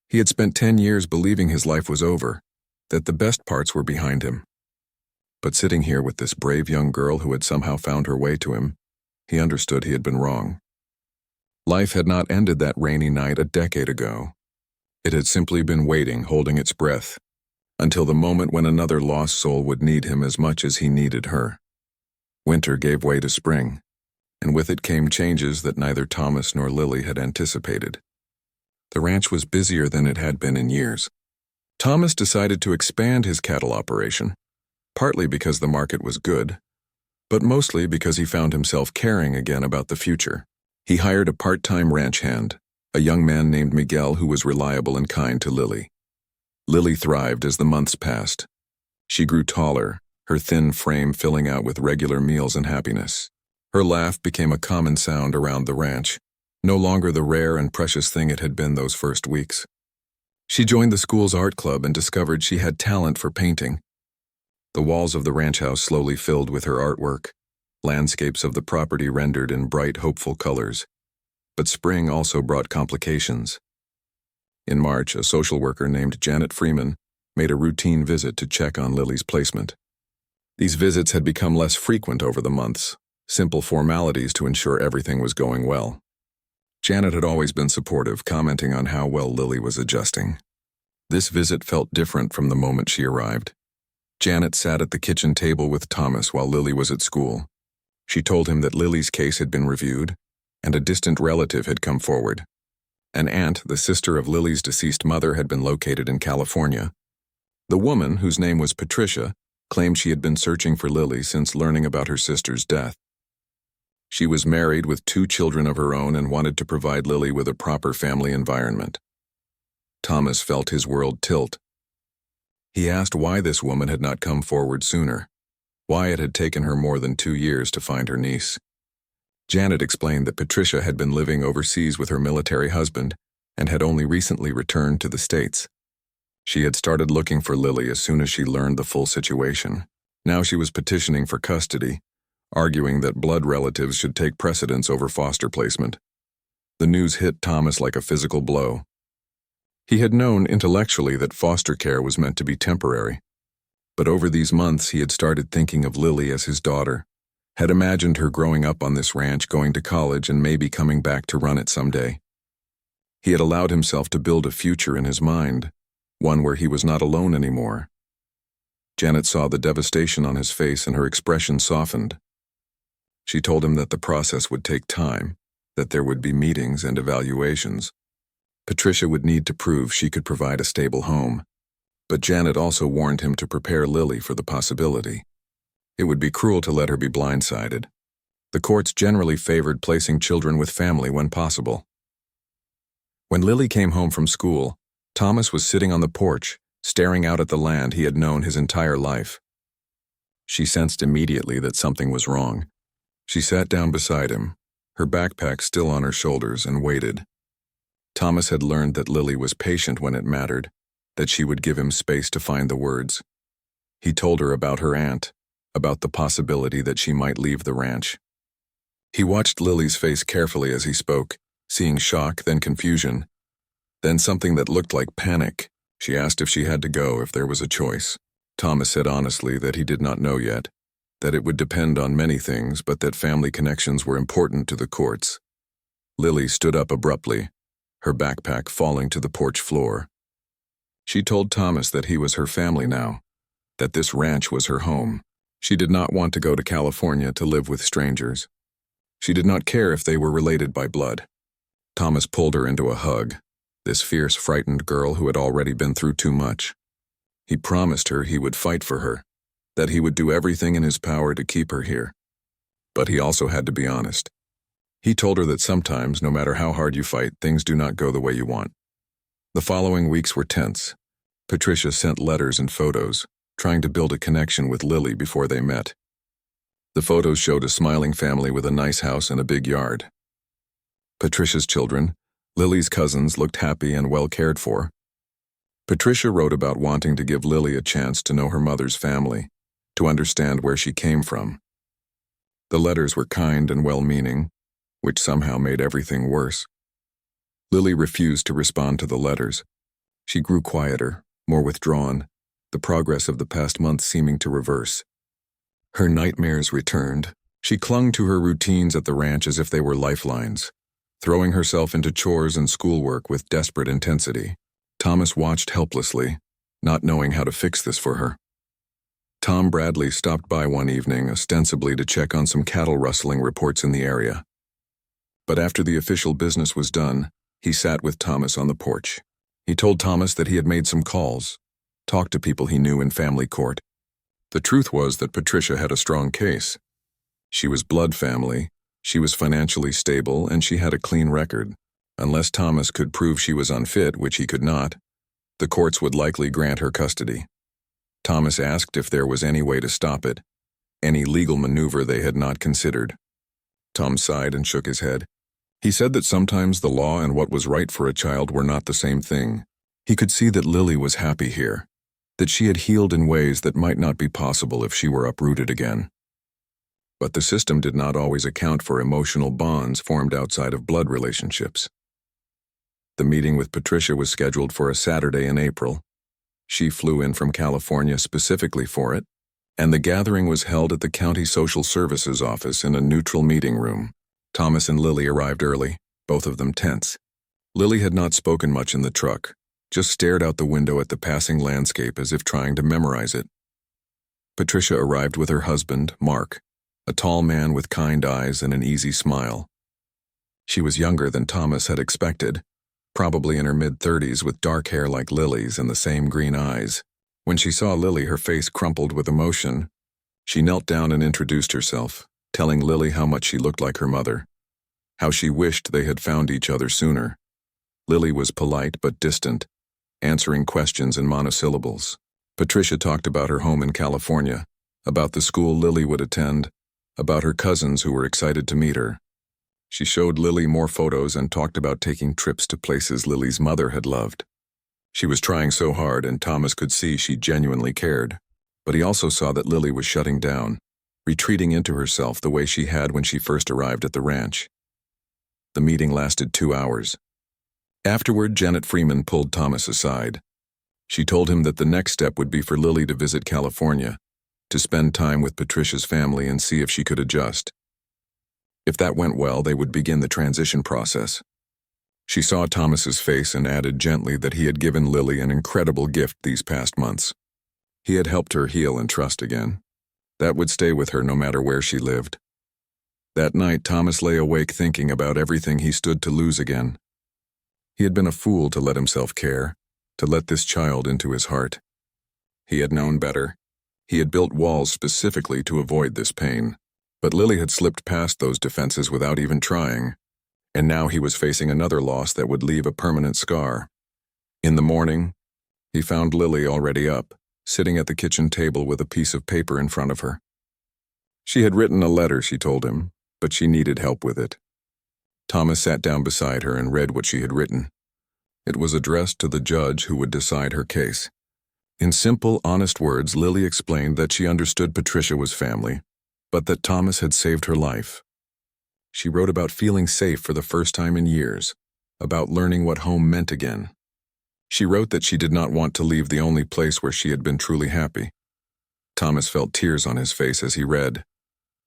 He had spent 10 years believing his life was over, that the best parts were behind him. But sitting here with this brave young girl who had somehow found her way to him, he understood he had been wrong. Life had not ended that rainy night a decade ago. It had simply been waiting, holding its breath, until the moment when another lost soul would need him as much as he needed her. Winter gave way to spring. and with it came changes that neither Thomas nor Lily had anticipated. The ranch was busier than it had been in years. Thomas decided to expand his cattle operation, partly because the market was good, but mostly because he found himself caring again about the future. He hired a part-time ranch hand, a young man named Miguel who was reliable and kind to Lily. Lily thrived as the months passed. She grew taller, her thin frame filling out with regular meals and happiness. Her laugh became a common sound around the ranch, no longer the rare and precious thing it had been those first weeks. She joined the school's art club and discovered she had talent for painting. The walls of the ranch house slowly filled with her artwork, landscapes of the property rendered in bright, hopeful colors. But spring also brought complications. In March, a social worker named Janet Freeman made a routine visit to check on Lily's placement. These visits had become less frequent over the months, simple formalities to ensure everything was going well. Janet had always been supportive, commenting on how well Lily was adjusting. This visit felt different from the moment she arrived. Janet sat at the kitchen table with Thomas while Lily was at school. She told him that Lily's case had been reviewed, and a distant relative had come forward. An aunt, the sister of Lily's deceased mother, had been located in California. The woman, whose name was Patricia, claimed she had been searching for Lily since learning about her sister's death. She was married with 2 children of her own and wanted to provide Lily with a proper family environment. Thomas felt his world tilt. He asked why this woman had not come forward sooner, why it had taken her more than 2 years to find her niece. Janet explained that Patricia had been living overseas with her military husband and had only recently returned to the States. She had started looking for Lily as soon as she learned the full situation. Now she was petitioning for custody, arguing that blood relatives should take precedence over foster placement. The news hit Thomas like a physical blow. He had known intellectually that foster care was meant to be temporary, but over these months he had started thinking of Lily as his daughter, had imagined her growing up on this ranch, going to college, and maybe coming back to run it someday. He had allowed himself to build a future in his mind, one where he was not alone anymore. Janet saw the devastation on his face and her expression softened. She told him that the process would take time, that there would be meetings and evaluations. Patricia would need to prove she could provide a stable home, but Janet also warned him to prepare Lily for the possibility. It would be cruel to let her be blindsided. The courts generally favored placing children with family when possible. When Lily came home from school, Thomas was sitting on the porch, staring out at the land he had known his entire life. She sensed immediately that something was wrong. She sat down beside him, her backpack still on her shoulders, and waited. Thomas had learned that Lily was patient when it mattered, that she would give him space to find the words. He told her about her aunt, about the possibility that she might leave the ranch. He watched Lily's face carefully as he spoke, seeing shock, then confusion, then something that looked like panic. She asked if she had to go, if there was a choice. Thomas said honestly that he did not know yet, that it would depend on many things, but that family connections were important to the courts. Lily stood up abruptly, her backpack falling to the porch floor. She told Thomas that he was her family now, that this ranch was her home. She did not want to go to California to live with strangers. She did not care if they were related by blood. Thomas pulled her into a hug, this fierce, frightened girl who had already been through too much. He promised her he would fight for her, that he would do everything in his power to keep her here. But he also had to be honest. He told her that sometimes, no matter how hard you fight, things do not go the way you want. The following weeks were tense. Patricia sent letters and photos, trying to build a connection with Lily before they met. The photos showed a smiling family with a nice house and a big yard. Patricia's children, Lily's cousins, looked happy and well cared for. Patricia wrote about wanting to give Lily a chance to know her mother's family, to understand where she came from. The letters were kind and well-meaning, which somehow made everything worse. Lily refused to respond to the letters. She grew quieter, more withdrawn, the progress of the past month seeming to reverse. Her nightmares returned. She clung to her routines at the ranch as if they were lifelines, throwing herself into chores and schoolwork with desperate intensity. Thomas watched helplessly, not knowing how to fix this for her. Tom Bradley stopped by one evening, ostensibly to check on some cattle rustling reports in the area. But after the official business was done, he sat with Thomas on the porch. He told Thomas that he had made some calls, talked to people he knew in family court. The truth was that Patricia had a strong case. She was blood family, she was financially stable, and she had a clean record. Unless Thomas could prove she was unfit, which he could not, the courts would likely grant her custody. Thomas asked if there was any way to stop it, any legal maneuver they had not considered. Tom sighed and shook his head. He said that sometimes the law and what was right for a child were not the same thing. He could see that Lily was happy here, that she had healed in ways that might not be possible if she were uprooted again. But the system did not always account for emotional bonds formed outside of blood relationships. The meeting with Patricia was scheduled for a Saturday in April. She flew in from California specifically for it, and the gathering was held at the County Social Services office in a neutral meeting room. Thomas and Lily arrived early, both of them tense. Lily had not spoken much in the truck, just stared out the window at the passing landscape as if trying to memorize it. Patricia arrived with her husband, Mark, a tall man with kind eyes and an easy smile. She was younger than Thomas had expected, probably in her mid-30s with dark hair like Lily's and the same green eyes. When she saw Lily, her face crumpled with emotion. She knelt down and introduced herself, telling Lily how much she looked like her mother, how she wished they had found each other sooner. Lily was polite but distant, answering questions in monosyllables. Patricia talked about her home in California, about the school Lily would attend, about her cousins who were excited to meet her. She showed Lily more photos and talked about taking trips to places Lily's mother had loved. She was trying so hard, and Thomas could see she genuinely cared. But he also saw that Lily was shutting down, retreating into herself the way she had when she first arrived at the ranch. The meeting lasted 2 hours. Afterward, Janet Freeman pulled Thomas aside. She told him that the next step would be for Lily to visit California, to spend time with Patricia's family and see if she could adjust. If that went well, they would begin the transition process. She saw Thomas's face and added gently that he had given Lily an incredible gift these past months. He had helped her heal and trust again. That would stay with her no matter where she lived. That night, Thomas lay awake thinking about everything he stood to lose again. He had been a fool to let himself care, to let this child into his heart. He had known better. He had built walls specifically to avoid this pain. But Lily had slipped past those defenses without even trying, and now he was facing another loss that would leave a permanent scar. In the morning, he found Lily already up, sitting at the kitchen table with a piece of paper in front of her. She had written a letter, she told him, but she needed help with it. Thomas sat down beside her and read what she had written. It was addressed to the judge who would decide her case. In simple, honest words, Lily explained that she understood Patricia was family, but that Thomas had saved her life. She wrote about feeling safe for the first time in years, about learning what home meant again. She wrote that she did not want to leave the only place where she had been truly happy. Thomas felt tears on his face as he read,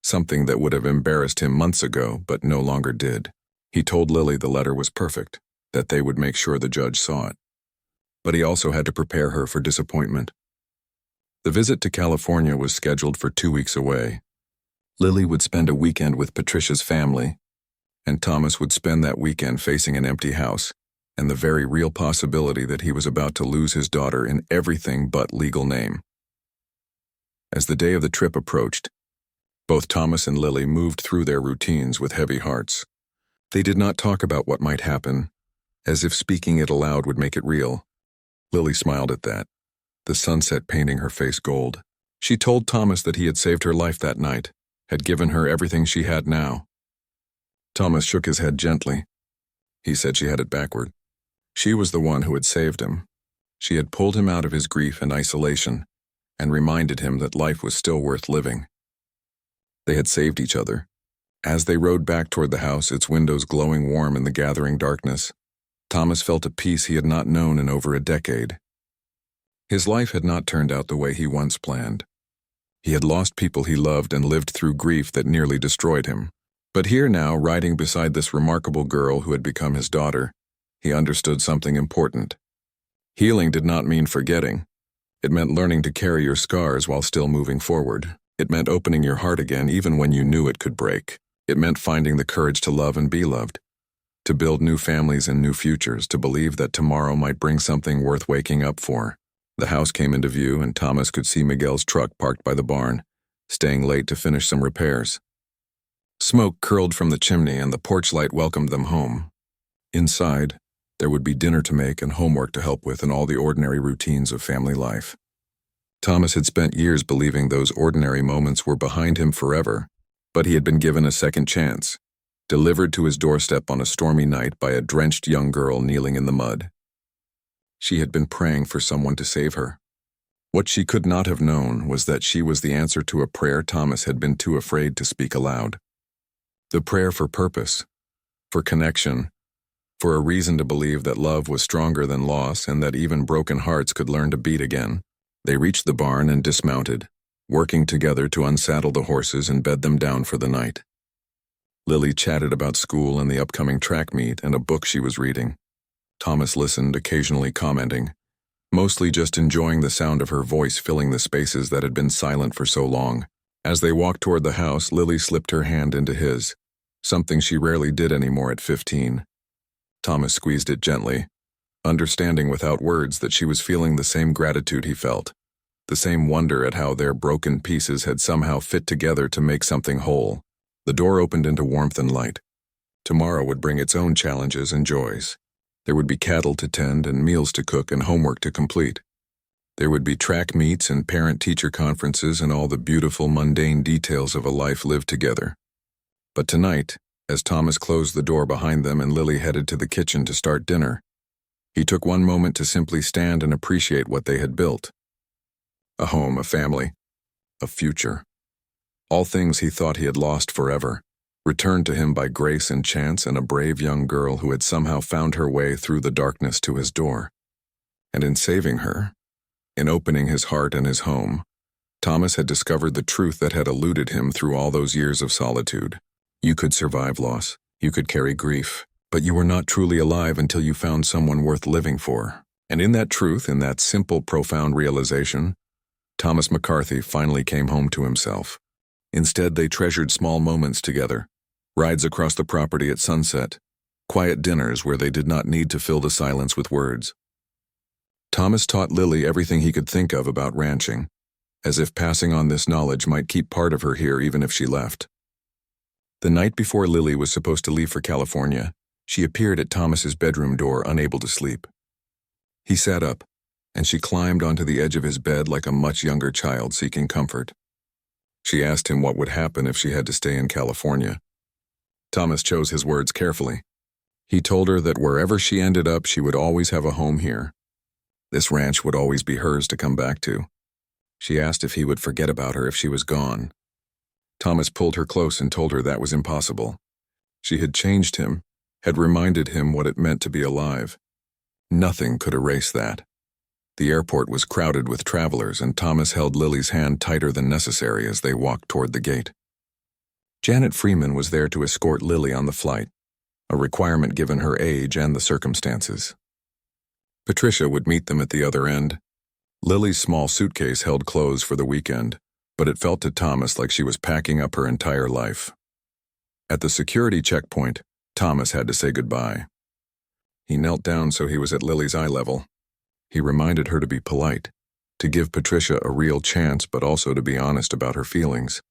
something that would have embarrassed him months ago but no longer did. He told Lily the letter was perfect, that they would make sure the judge saw it. But he also had to prepare her for disappointment. The visit to California was scheduled for 2 weeks away. Lily would spend a weekend with Patricia's family, and Thomas would spend that weekend facing an empty house and the very real possibility that he was about to lose his daughter in everything but legal name. As the day of the trip approached, both Thomas and Lily moved through their routines with heavy hearts. They did not talk about what might happen, as if speaking it aloud would make it real. Lily smiled at that, the sunset painting her face gold. She told Thomas that he had saved her life that night, had given her everything she had now. Thomas shook his head gently. He said she had it backward. She was the one who had saved him. She had pulled him out of his grief and isolation, and reminded him that life was still worth living. They had saved each other. As they rode back toward the house, its windows glowing warm in the gathering darkness, Thomas felt a peace he had not known in over a decade. His life had not turned out the way he once planned. He had lost people he loved and lived through grief that nearly destroyed him. But here now, riding beside this remarkable girl who had become his daughter, he understood something important. Healing did not mean forgetting. It meant learning to carry your scars while still moving forward. It meant opening your heart again even when you knew it could break. It meant finding the courage to love and be loved, to build new families and new futures, to believe that tomorrow might bring something worth waking up for. The house came into view, and Thomas could see Miguel's truck parked by the barn, staying late to finish some repairs. Smoke curled from the chimney, and the porch light welcomed them home. Inside, there would be dinner to make and homework to help with and all the ordinary routines of family life. Thomas had spent years believing those ordinary moments were behind him forever, but he had been given a second chance, delivered to his doorstep on a stormy night by a drenched young girl kneeling in the mud. She had been praying for someone to save her. What she could not have known was that she was the answer to a prayer Thomas had been too afraid to speak aloud. The prayer for purpose, for connection, for a reason to believe that love was stronger than loss and that even broken hearts could learn to beat again. They reached the barn and dismounted, working together to unsaddle the horses and bed them down for the night. Lily chatted about school and the upcoming track meet and a book she was reading. Thomas listened, occasionally commenting, mostly just enjoying the sound of her voice filling the spaces that had been silent for so long. As they walked toward the house, Lily slipped her hand into his, something she rarely did anymore at 15. Thomas squeezed it gently, understanding without words that she was feeling the same gratitude he felt, the same wonder at how their broken pieces had somehow fit together to make something whole. The door opened into warmth and light. Tomorrow would bring its own challenges and joys. There would be cattle to tend and meals to cook and homework to complete. There would be track meets and parent-teacher conferences and all the beautiful mundane details of a life lived together. But tonight, as Thomas closed the door behind them and Lily headed to the kitchen to start dinner, he took one moment to simply stand and appreciate what they had built. A home, a family, a future. All things he thought he had lost forever, returned to him by grace and chance and a brave young girl who had somehow found her way through the darkness to his door. And in saving her, in opening his heart and his home, Thomas had discovered the truth that had eluded him through all those years of solitude. You could survive loss, you could carry grief, but you were not truly alive until you found someone worth living for. And in that truth, in that simple, profound realization, Thomas McCarthy finally came home to himself. Instead, they treasured small moments together, rides across the property at sunset, quiet dinners where they did not need to fill the silence with words. Thomas taught Lily everything he could think of about ranching, as if passing on this knowledge might keep part of her here even if she left. The night before Lily was supposed to leave for California, she appeared at Thomas's bedroom door, unable to sleep. He sat up, and she climbed onto the edge of his bed like a much younger child seeking comfort. She asked him what would happen if she had to stay in California. Thomas chose his words carefully. He told her that wherever she ended up, she would always have a home here. This ranch would always be hers to come back to. She asked if he would forget about her if she was gone. Thomas pulled her close and told her that was impossible. She had changed him, had reminded him what it meant to be alive. Nothing could erase that. The airport was crowded with travelers, and Thomas held Lily's hand tighter than necessary as they walked toward the gate. Janet Freeman was there to escort Lily on the flight, a requirement given her age and the circumstances. Patricia would meet them at the other end. Lily's small suitcase held clothes for the weekend, but it felt to Thomas like she was packing up her entire life. At the security checkpoint, Thomas had to say goodbye. He knelt down so he was at Lily's eye level. He reminded her to be polite, to give Patricia a real chance, but also to be honest about her feelings.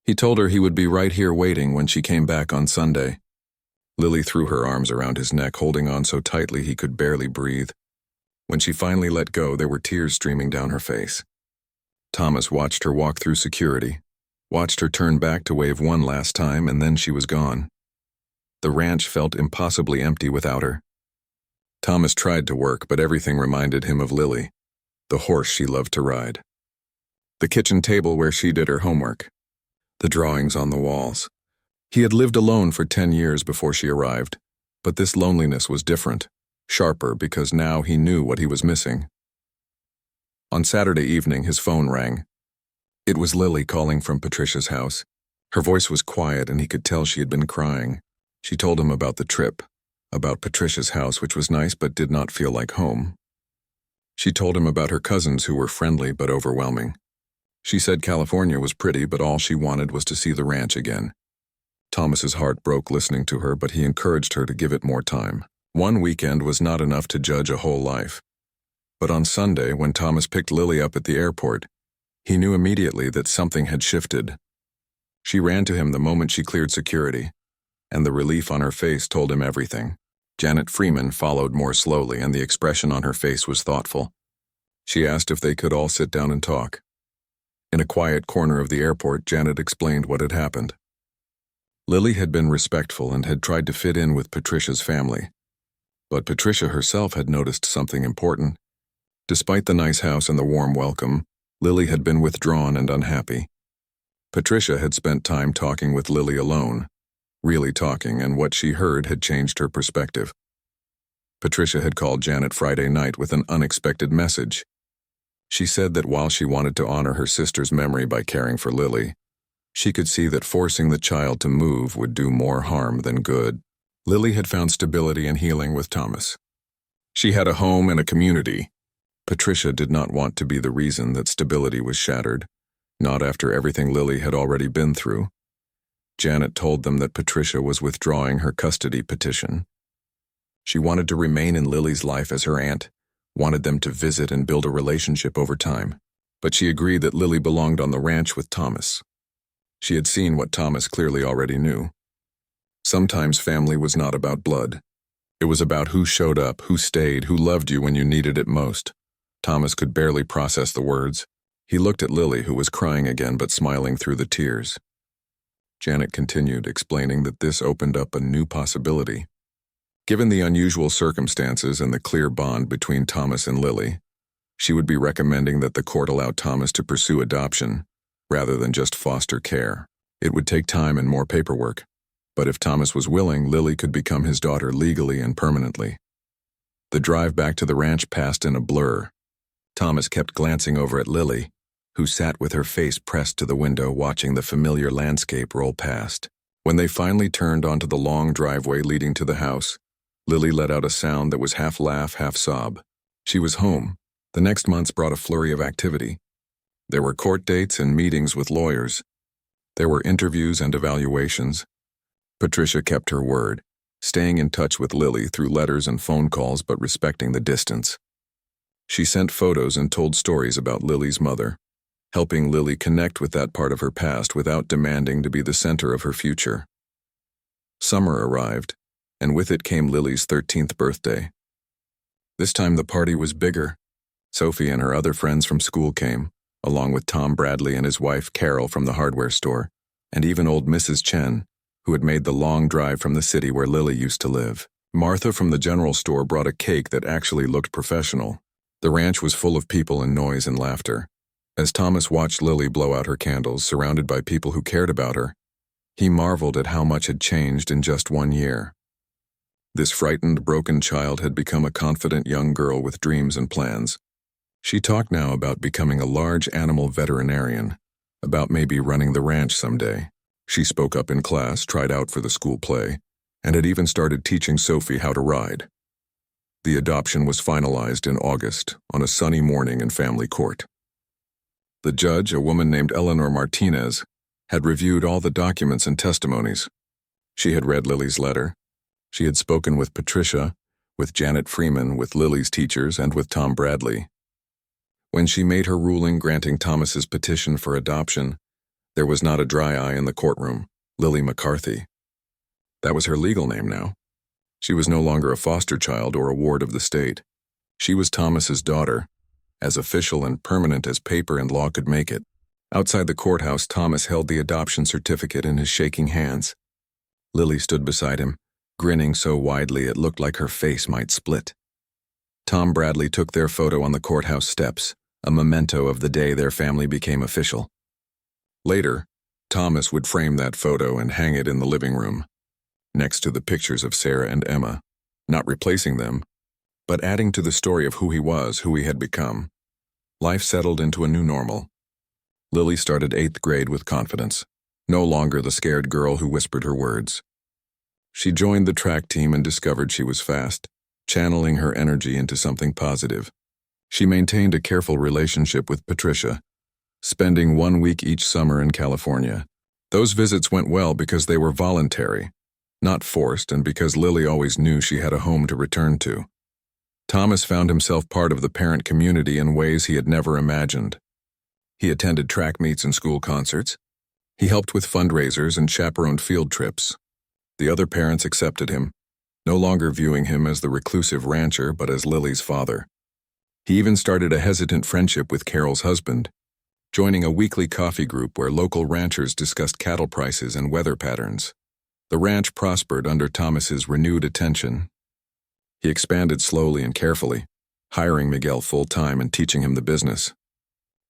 He told her he would be right here waiting when she came back on Sunday. Lily threw her arms around his neck, holding on so tightly he could barely breathe. When she finally let go, there were tears streaming down her face. Thomas watched her walk through security, watched her turn back to wave one last time, and then she was gone. The ranch felt impossibly empty without her. Thomas tried to work, but everything reminded him of Lily, the horse she loved to ride. The kitchen table where she did her homework. The drawings on the walls. He had lived alone for 10 years before she arrived, but this loneliness was different, sharper, because now he knew what he was missing. On Saturday evening, his phone rang. It was Lily calling from Patricia's house. Her voice was quiet, and he could tell she had been crying. She told him about the trip, about Patricia's house, which was nice but did not feel like home. She told him about her cousins who were friendly but overwhelming. She said California was pretty, but all she wanted was to see the ranch again. Thomas's heart broke listening to her, but he encouraged her to give it more time. One weekend was not enough to judge a whole life. But on Sunday, when Thomas picked Lily up at the airport, he knew immediately that something had shifted. She ran to him the moment she cleared security, and the relief on her face told him everything. Janet Freeman followed more slowly, and the expression on her face was thoughtful. She asked if they could all sit down and talk. In a quiet corner of the airport, Janet explained what had happened. Lily had been respectful and had tried to fit in with Patricia's family. But Patricia herself had noticed something important. Despite the nice house and the warm welcome, Lily had been withdrawn and unhappy. Patricia had spent time talking with Lily alone, really talking, and what she heard had changed her perspective. Patricia had called Janet Friday night with an unexpected message. She said that while she wanted to honor her sister's memory by caring for Lily, she could see that forcing the child to move would do more harm than good. Lily had found stability and healing with Thomas. She had a home and a community. Patricia did not want to be the reason that stability was shattered, not after everything Lily had already been through. Janet told them that Patricia was withdrawing her custody petition. She wanted to remain in Lily's life as her aunt, wanted them to visit and build a relationship over time, but she agreed that Lily belonged on the ranch with Thomas. She had seen what Thomas clearly already knew. Sometimes family was not about blood. It was about who showed up, who stayed, who loved you when you needed it most. Thomas could barely process the words. He looked at Lily, who was crying again but smiling through the tears. Janet continued, explaining that this opened up a new possibility. Given the unusual circumstances and the clear bond between Thomas and Lily, she would be recommending that the court allow Thomas to pursue adoption, rather than just foster care. It would take time and more paperwork, but if Thomas was willing, Lily could become his daughter legally and permanently. The drive back to the ranch passed in a blur. Thomas kept glancing over at Lily, who sat with her face pressed to the window watching the familiar landscape roll past. When they finally turned onto the long driveway leading to the house, Lily let out a sound that was half laugh, half sob. She was home. The next months brought a flurry of activity. There were court dates and meetings with lawyers. There were interviews and evaluations. Patricia kept her word, staying in touch with Lily through letters and phone calls but respecting the distance. She sent photos and told stories about Lily's mother, helping Lily connect with that part of her past without demanding to be the center of her future. Summer arrived, and with it came Lily's 13th birthday. This time the party was bigger. Sophie and her other friends from school came, along with Tom Bradley and his wife Carol from the hardware store, and even old Mrs. Chen, who had made the long drive from the city where Lily used to live. Martha from the general store brought a cake that actually looked professional. The ranch was full of people and noise and laughter. As Thomas watched Lily blow out her candles, surrounded by people who cared about her, he marveled at how much had changed in just 1 year. This frightened, broken child had become a confident young girl with dreams and plans. She talked now about becoming a large animal veterinarian, about maybe running the ranch someday. She spoke up in class, tried out for the school play, and had even started teaching Sophie how to ride. The adoption was finalized in August, on a sunny morning in family court. The judge, a woman named Eleanor Martinez, had reviewed all the documents and testimonies. She had read Lily's letter. She had spoken with Patricia, with Janet Freeman, with Lily's teachers, and with Tom Bradley. When she made her ruling granting Thomas's petition for adoption, there was not a dry eye in the courtroom. Lily McCarthy. That was her legal name now. She was no longer a foster child or a ward of the state. She was Thomas's daughter, as official and permanent as paper and law could make it. Outside the courthouse, Thomas held the adoption certificate in his shaking hands. Lily stood beside him, grinning so widely it looked like her face might split. Tom Bradley took their photo on the courthouse steps, a memento of the day their family became official. Later, Thomas would frame that photo and hang it in the living room, next to the pictures of Sarah and Emma, not replacing them, but adding to the story of who he was, who he had become. Life settled into a new normal. Lily started 8th grade with confidence, no longer the scared girl who whispered her words. She joined the track team and discovered she was fast, channeling her energy into something positive. She maintained a careful relationship with Patricia, spending 1 week each summer in California. Those visits went well because they were voluntary, not forced, and because Lily always knew she had a home to return to. Thomas found himself part of the parent community in ways he had never imagined. He attended track meets and school concerts. He helped with fundraisers and chaperoned field trips. The other parents accepted him, no longer viewing him as the reclusive rancher but as Lily's father. He even started a hesitant friendship with Carol's husband, joining a weekly coffee group where local ranchers discussed cattle prices and weather patterns. The ranch prospered under Thomas's renewed attention. He expanded slowly and carefully, hiring Miguel full-time and teaching him the business.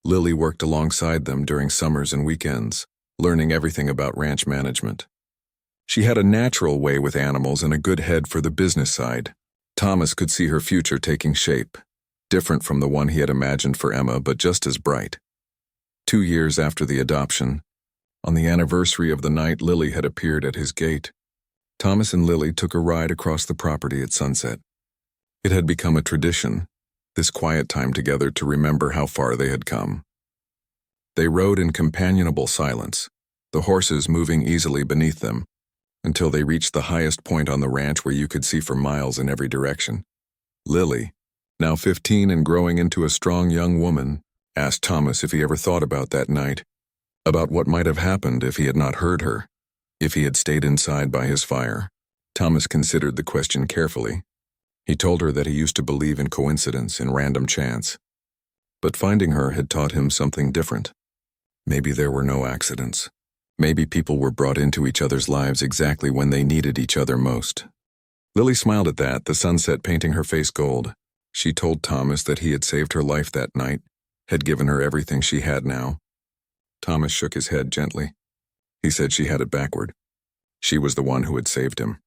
Lily worked alongside them during summers and weekends, learning everything about ranch management. She had a natural way with animals and a good head for the business side. Thomas could see her future taking shape, different from the one he had imagined for Emma, but just as bright. 2 years after the adoption, on the anniversary of the night Lily had appeared at his gate, Thomas and Lily took a ride across the property at sunset. It had become a tradition, this quiet time together to remember how far they had come. They rode in companionable silence, the horses moving easily beneath them, until they reached the highest point on the ranch where you could see for miles in every direction. Lily, now 15 and growing into a strong young woman, asked Thomas if he ever thought about that night, about what might have happened if he had not heard her, if he had stayed inside by his fire. Thomas considered the question carefully. He told her that he used to believe in coincidence, in random chance. But finding her had taught him something different. Maybe there were no accidents. Maybe people were brought into each other's lives exactly when they needed each other most. Lily smiled at that, the sunset painting her face gold. She told Thomas that he had saved her life that night, had given her everything she had now. Thomas shook his head gently. He said she had it backward. She was the one who had saved him.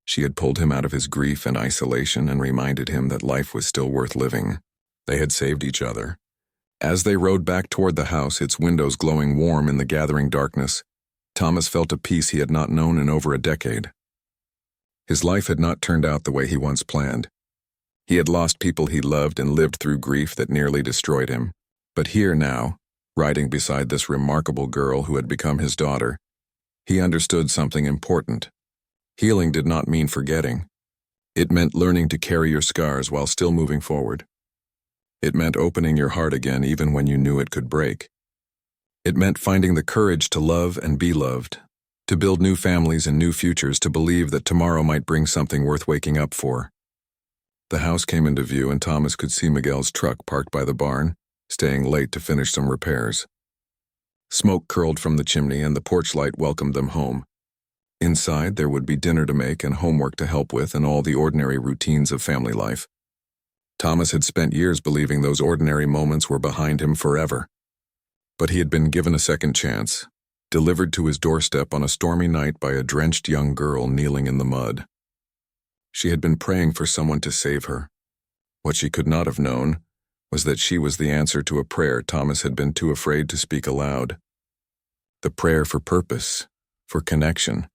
She had pulled him out of his grief and isolation and reminded him that life was still worth living. They had saved each other. As they rode back toward the house, its windows glowing warm in the gathering darkness, Thomas felt a peace he had not known in over a decade. His life had not turned out the way he once planned. He had lost people he loved and lived through grief that nearly destroyed him. But here now, riding beside this remarkable girl who had become his daughter, he understood something important. Healing did not mean forgetting. It meant learning to carry your scars while still moving forward. It meant opening your heart again even when you knew it could break. It meant finding the courage to love and be loved, to build new families and new futures, to believe that tomorrow might bring something worth waking up for. The house came into view and Thomas could see Miguel's truck parked by the barn, staying late to finish some repairs. Smoke curled from the chimney and the porch light welcomed them home. Inside, there would be dinner to make and homework to help with and all the ordinary routines of family life. Thomas had spent years believing those ordinary moments were behind him forever. But he had been given a second chance, delivered to his doorstep on a stormy night by a drenched young girl kneeling in the mud. She had been praying for someone to save her. What she could not have known was that she was the answer to a prayer Thomas had been too afraid to speak aloud. The prayer for purpose, for connection,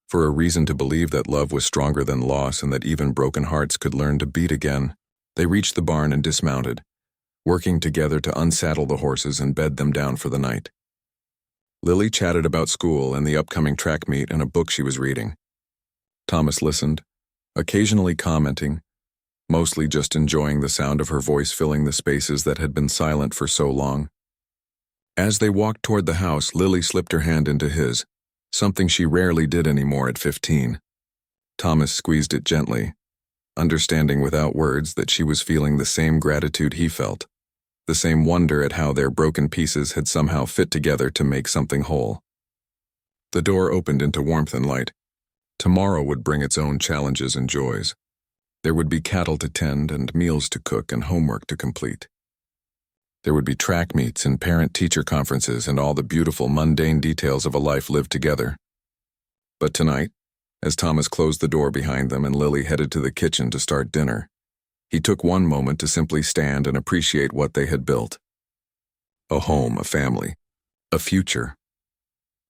for a reason to believe that love was stronger than loss and that even broken hearts could learn to beat again. They reached the barn and dismounted, working together to unsaddle the horses and bed them down for the night. Lily chatted about school and the upcoming track meet and a book she was reading. Thomas listened, occasionally commenting, mostly just enjoying the sound of her voice filling the spaces that had been silent for so long. As they walked toward the house, Lily slipped her hand into his, something she rarely did anymore at 15. Thomas squeezed it gently, understanding without words that she was feeling the same gratitude he felt, the same wonder at how their broken pieces had somehow fit together to make something whole. The door opened into warmth and light. Tomorrow would bring its own challenges and joys. There would be cattle to tend and meals to cook and homework to complete. There would be track meets and parent-teacher conferences and all the beautiful mundane details of a life lived together. But tonight, as Thomas closed the door behind them and Lily headed to the kitchen to start dinner, he took one moment to simply stand and appreciate what they had built. A home, a family, a future.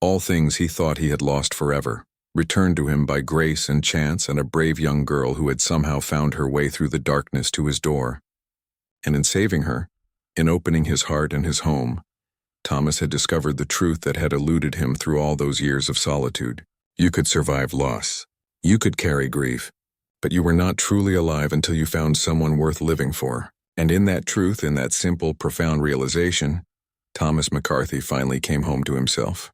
All things he thought he had lost forever, returned to him by grace and chance and a brave young girl who had somehow found her way through the darkness to his door. And in saving her, in opening his heart and his home, Thomas had discovered the truth that had eluded him through all those years of solitude. You could survive loss. You could carry grief. But you were not truly alive until you found someone worth living for. And in that truth, in that simple, profound realization, Thomas McCarthy finally came home to himself.